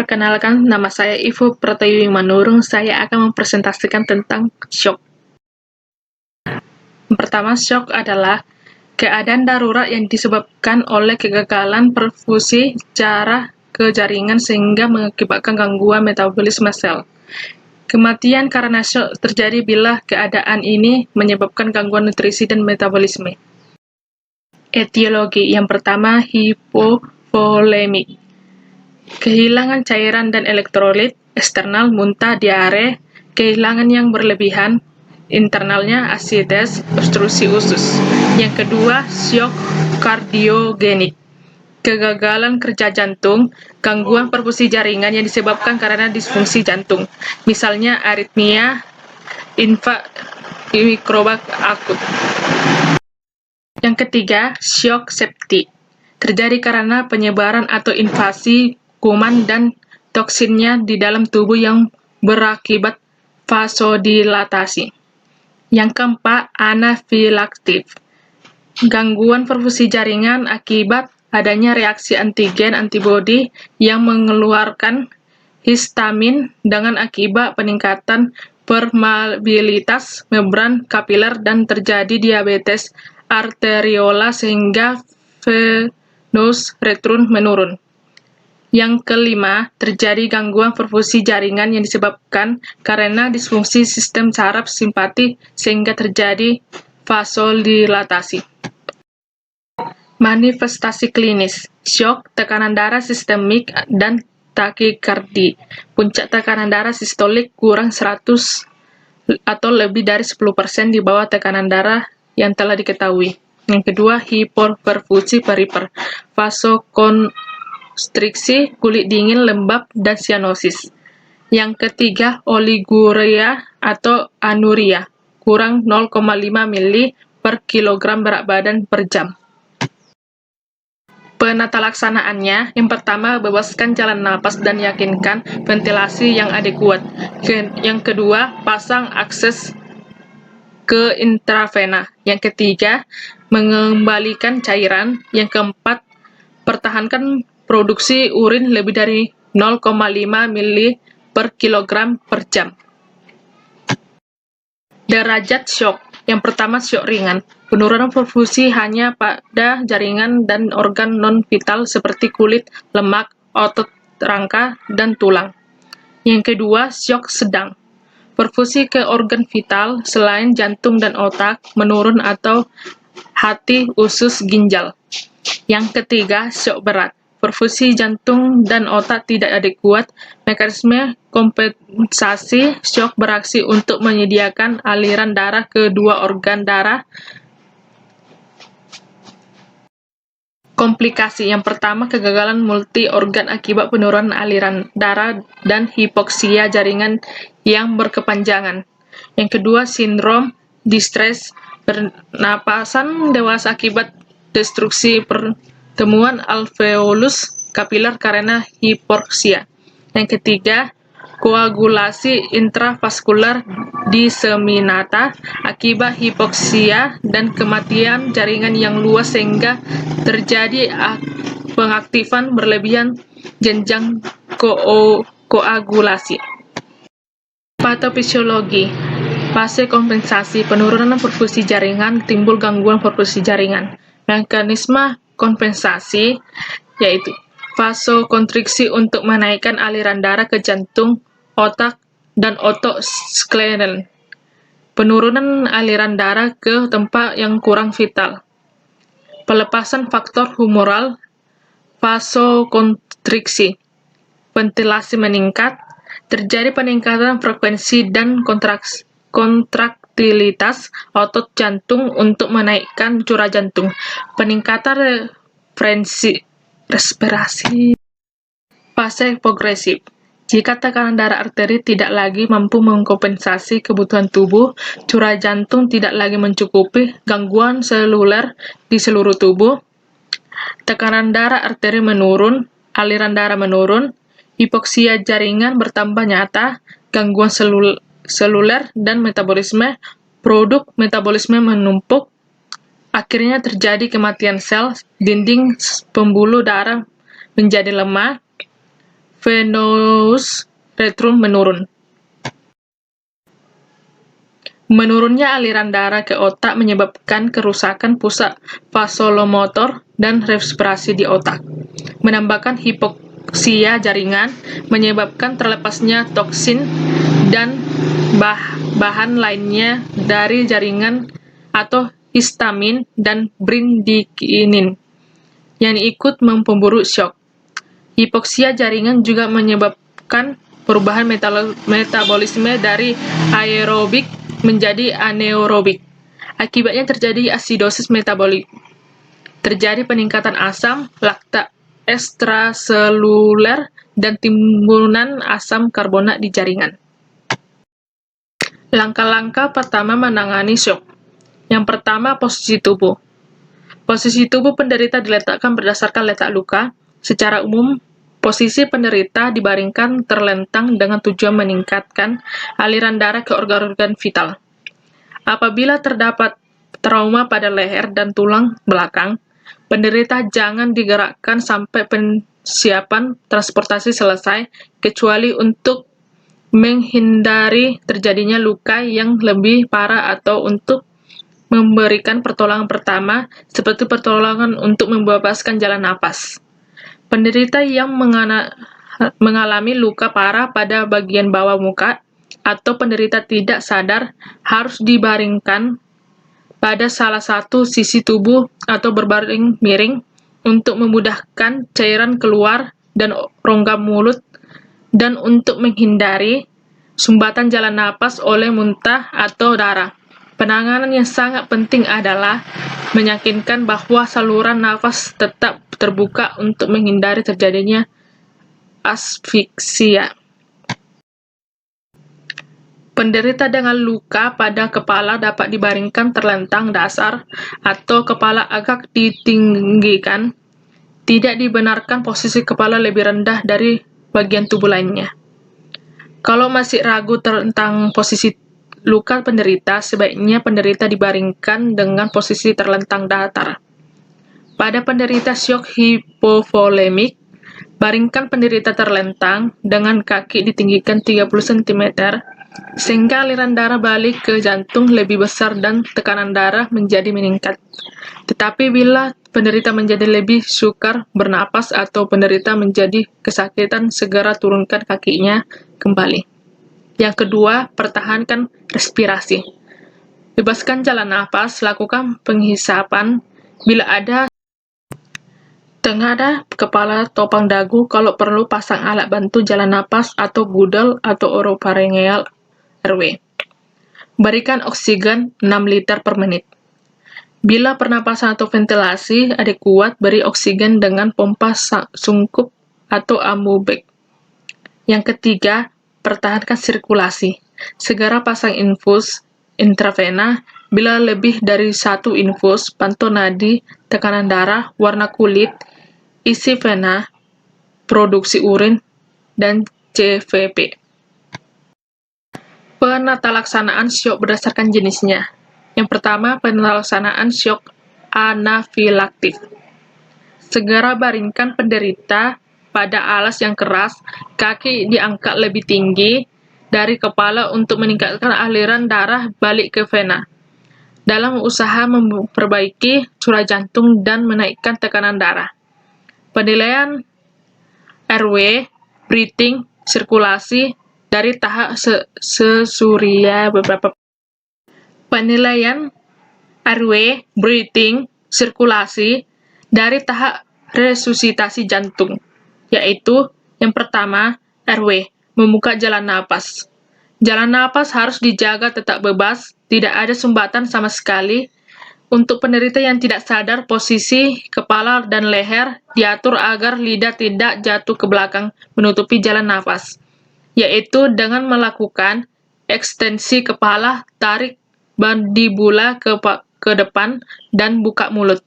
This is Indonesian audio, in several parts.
Perkenalkan, nama saya Ivo Pratiwi Manurung. Saya akan mempresentasikan tentang shock. Yang pertama, shock adalah keadaan darurat yang disebabkan oleh kegagalan perfusi darah ke jaringan sehingga mengakibatkan gangguan metabolisme sel. Kematian karena shock terjadi bila keadaan ini menyebabkan gangguan nutrisi dan metabolisme. Etiologi yang pertama, hipovolemik. Kehilangan cairan dan elektrolit, eksternal, muntah, diare, kehilangan yang berlebihan, internalnya, asides, obstruksi usus. Yang kedua, shock kardiogenik. Kegagalan kerja jantung, gangguan perfusi jaringan yang disebabkan karena disfungsi jantung, misalnya aritmia, infak mikrobak akut. Yang ketiga, shock septik. Terjadi karena penyebaran atau invasi kuman dan toksinnya di dalam tubuh yang berakibat vasodilatasi. Yang keempat, anafilaktif. Gangguan perfusi jaringan akibat adanya reaksi antigen-antibodi yang mengeluarkan histamin dengan akibat peningkatan permeabilitas membran kapiler dan terjadi diabetes arteriola sehingga venous return menurun. Yang kelima, terjadi gangguan perfusi jaringan yang disebabkan karena disfungsi sistem saraf simpatik sehingga terjadi vasodilatasi. Manifestasi klinis, shock, tekanan darah sistemik, dan takikardi. Puncak tekanan darah sistolik kurang 100 atau lebih dari 10% di bawah tekanan darah yang telah diketahui. Yang kedua, hipoperfusi perifer, vasokonstriksi, kulit dingin, lembab, dan sianosis. Yang ketiga, oliguria atau anuria, kurang 0,5 mili per kilogram berat badan per jam. Penata laksanaannya, yang pertama, bebaskan jalan napas dan yakinkan ventilasi yang adekuat. Yang kedua, pasang akses ke intravena. Yang ketiga, mengembalikan cairan. Yang keempat, pertahankan produksi urin lebih dari 0,5 mili per kilogram per jam. Derajat shock. Yang pertama, shock ringan. Penurunan perfusi hanya pada jaringan dan organ non-vital seperti kulit, lemak, otot rangka, dan tulang. Yang kedua, shock sedang. Perfusi ke organ vital selain jantung dan otak menurun atau hati, usus, ginjal. Yang ketiga, shock berat. Perfusi jantung dan otak tidak adekuat. Mekanisme kompensasi shock beraksi untuk menyediakan aliran darah ke dua organ darah. Komplikasi yang pertama, kegagalan multi organ akibat penurunan aliran darah dan hipoksia jaringan yang berkepanjangan. Yang kedua, sindrom distres pernapasan dewasa akibat destruksi pertemuan alveolus kapiler karena hipoksia. Yang ketiga, koagulasi intravaskular diseminata akibat hipoksia dan kematian jaringan yang luas sehingga terjadi pengaktifan berlebihan jenjang koagulasi. Patofisiologi. Fase kompensasi, penurunan perfusi jaringan, timbul gangguan perfusi jaringan. Mekanisme kompensasi yaitu vasokonstriksi untuk menaikkan aliran darah ke jantung, otak, dan otot skleral. Penurunan aliran darah ke tempat yang kurang vital. Pelepasan faktor humoral, vasokonstriksi. Ventilasi meningkat, terjadi peningkatan frekuensi dan kontraktilitas otot jantung untuk menaikkan curah jantung. Peningkatan respirasi. Fase progresif. Jika tekanan darah arteri tidak lagi mampu mengkompensasi kebutuhan tubuh, curah jantung tidak lagi mencukupi, gangguan seluler di seluruh tubuh, tekanan darah arteri menurun, aliran darah menurun, hipoksia jaringan bertambah nyata, gangguan seluler dan metabolisme, produk metabolisme menumpuk, akhirnya terjadi kematian sel, dinding pembuluh darah menjadi lemah, venous retrum menurun. Menurunnya aliran darah ke otak menyebabkan kerusakan pusat vasolomotor dan respirasi di otak. Menambahkan hipoksia jaringan, menyebabkan terlepasnya toksin dan bahan lainnya dari jaringan atau histamin dan bradykinin yang ikut memperburuk syok. Hipoksia jaringan juga menyebabkan perubahan metabolisme dari aerobik menjadi anaerobik. Akibatnya terjadi asidosis metabolik. Terjadi peningkatan asam laktat ekstraseluler dan timbunan asam karbonat di jaringan. Langkah-langkah pertama menangani syok. Yang pertama, posisi tubuh. Posisi tubuh penderita diletakkan berdasarkan letak luka. Secara umum, posisi penderita dibaringkan terlentang dengan tujuan meningkatkan aliran darah ke organ-organ vital. Apabila terdapat trauma pada leher dan tulang belakang, penderita jangan digerakkan sampai persiapan transportasi selesai, kecuali untuk menghindari terjadinya luka yang lebih parah atau untuk memberikan pertolongan pertama, seperti pertolongan untuk membebaskan jalan napas. Penderita yang mengalami luka parah pada bagian bawah muka atau penderita tidak sadar harus dibaringkan pada salah satu sisi tubuh atau berbaring miring untuk memudahkan cairan keluar dan rongga mulut dan untuk menghindari sumbatan jalan napas oleh muntah atau darah. Penanganan yang sangat penting adalah meyakinkan bahwa saluran nafas tetap terbuka untuk menghindari terjadinya asfiksia. Penderita dengan luka pada kepala dapat dibaringkan terlentang dasar atau kepala agak ditinggikan. Tidak dibenarkan posisi kepala lebih rendah dari bagian tubuh lainnya. Kalau masih ragu tentang posisi luka penderita, sebaiknya penderita dibaringkan dengan posisi terlentang datar. Pada penderita syok hipovolemik, baringkan penderita terlentang dengan kaki ditinggikan 30 cm, sehingga aliran darah balik ke jantung lebih besar dan tekanan darah menjadi meningkat. Tetapi bila penderita menjadi lebih sukar bernapas atau penderita menjadi kesakitan, segera turunkan kakinya kembali. Yang kedua, pertahankan respirasi. Bebaskan jalan napas, lakukan penghisapan bila ada tengada kepala, topang dagu, kalau perlu pasang alat bantu jalan napas atau budal atau orofaringeal airway. Berikan oksigen 6 liter per menit. Bila pernapasan atau ventilasi adekuat, beri oksigen dengan pompa sungkup atau amubek. Yang ketiga, pertahankan sirkulasi. Segera pasang infus intravena. Bila lebih dari 1 infus, pantau nadi, tekanan darah, warna kulit, isi vena, produksi urin, dan CVP. Penatalaksanaan syok berdasarkan jenisnya. Yang pertama, penatalaksanaan syok anafilaktif. Segera baringkan penderita pada alas yang keras, kaki diangkat lebih tinggi dari kepala untuk meningkatkan aliran darah balik ke vena. Dalam usaha memperbaiki curah jantung dan menaikkan tekanan darah. Penilaian airway, breathing, sirkulasi dari tahap sesuria beberapa. Penilaian airway, breathing, sirkulasi dari tahap resusitasi jantung, yaitu yang pertama, airway, membuka jalan napas. Jalan napas harus dijaga tetap bebas, tidak ada sumbatan sama sekali. Untuk penderita yang tidak sadar, posisi kepala dan leher diatur agar lidah tidak jatuh ke belakang menutupi jalan napas, yaitu dengan melakukan ekstensi kepala, tarik mandibula ke depan, dan buka mulut.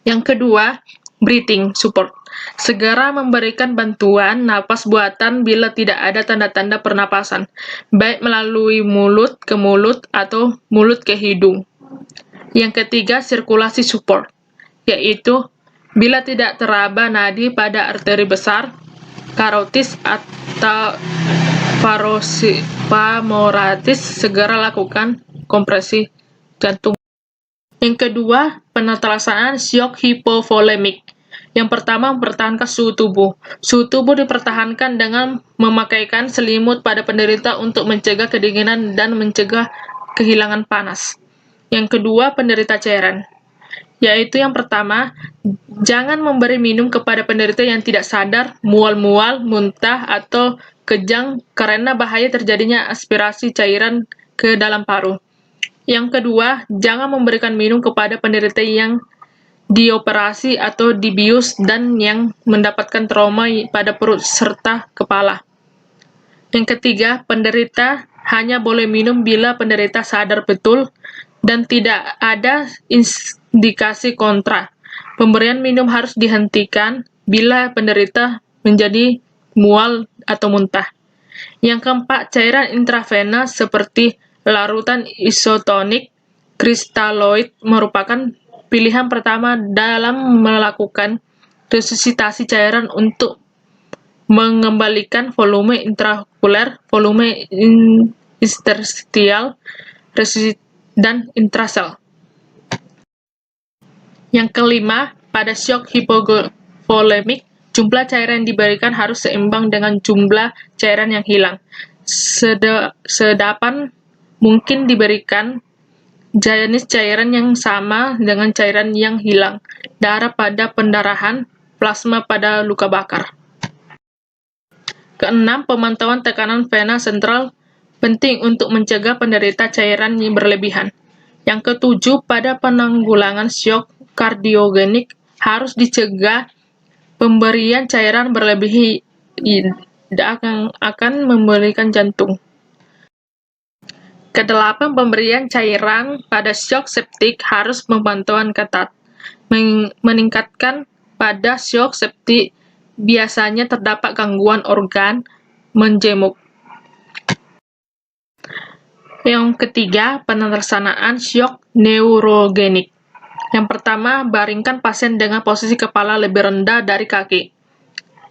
Yang kedua, breathing support. Segera memberikan bantuan napas buatan bila tidak ada tanda-tanda pernapasan, baik melalui mulut ke mulut atau mulut ke hidung. Yang ketiga, sirkulasi support, yaitu bila tidak teraba nadi pada arteri besar, karotis atau pulmonalis, segera lakukan kompresi jantung. Yang kedua, penetrasan syok hipovolemik. Yang pertama, mempertahankan suhu tubuh. Suhu tubuh dipertahankan dengan memakaikan selimut pada penderita untuk mencegah kedinginan dan mencegah kehilangan panas. Yang kedua, penderita cairan. Yaitu yang pertama, jangan memberi minum kepada penderita yang tidak sadar, mual-mual, muntah, atau kejang karena bahaya terjadinya aspirasi cairan ke dalam paru. Yang kedua, jangan memberikan minum kepada penderita yang dioperasi atau dibius dan yang mendapatkan trauma pada perut serta kepala. Yang ketiga, penderita hanya boleh minum bila penderita sadar betul dan tidak ada indikasi kontra. Pemberian minum harus dihentikan bila penderita menjadi mual atau muntah. Yang keempat, cairan intravena seperti larutan isotonik kristaloid merupakan pilihan pertama dalam melakukan resusitasi cairan untuk mengembalikan volume intraokuler, volume interstitial, dan intrasel. Yang kelima, pada syok hipovolemik, jumlah cairan yang diberikan harus seimbang dengan jumlah cairan yang hilang. Sedapan mungkin diberikan jenis cairan yang sama dengan cairan yang hilang, darah pada pendarahan, plasma pada luka bakar. Keenam, pemantauan tekanan vena sentral penting untuk mencegah penderita cairan yang berlebihan. Yang ketujuh, pada penanggulangan syok kardiogenik harus dicegah pemberian cairan berlebih akan memberikan jantung. Kedelapan, pemberian cairan pada syok septik harus pemantauan ketat. Meningkatkan pada syok septik biasanya terdapat gangguan organ menjemuk. Yang ketiga, penetrasaan syok neurogenik. Yang pertama, baringkan pasien dengan posisi kepala lebih rendah dari kaki.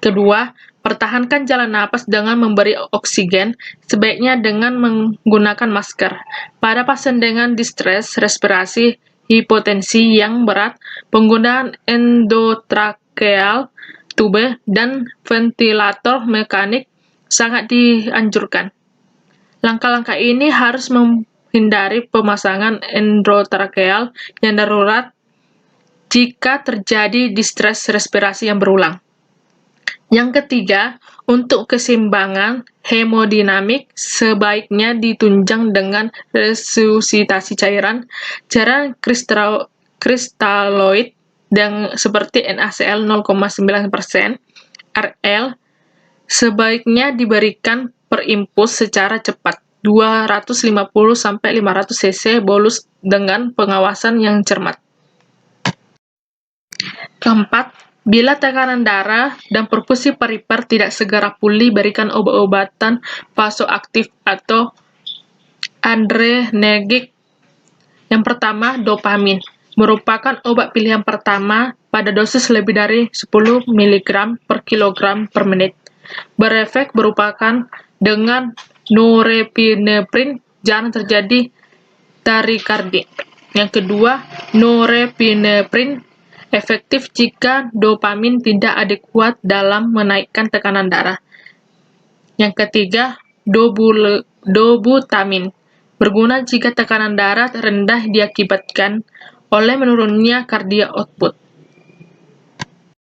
Kedua, pertahankan jalan napas dengan memberi oksigen, sebaiknya dengan menggunakan masker. Pada pasien dengan distres respirasi, hipotensi yang berat, penggunaan endotrakeal tube dan ventilator mekanik sangat dianjurkan. Langkah-langkah ini harus menghindari pemasangan endotrakeal yang darurat jika terjadi distres respirasi yang berulang. Yang ketiga, untuk keseimbangan hemodinamik sebaiknya ditunjang dengan resusitasi cairan kristaloid yang seperti NaCl 0,9%, Rl, sebaiknya diberikan per impuls secara cepat, 250-500 cc bolus dengan pengawasan yang cermat. Keempat, bila tekanan darah dan perfusi perifer tidak segera pulih, berikan obat-obatan vasoaktif atau adrenergik. Yang pertama, dopamin. Merupakan obat pilihan pertama pada dosis lebih dari 10 mg per kilogram per menit. Berefek merupakan dengan norepinephrine jarang terjadi tarikardi. Yang kedua, norepinephrine efektif jika dopamin tidak adekuat dalam menaikkan tekanan darah. Yang ketiga, dobutamin. Berguna jika tekanan darah rendah diakibatkan oleh menurunnya cardiac output.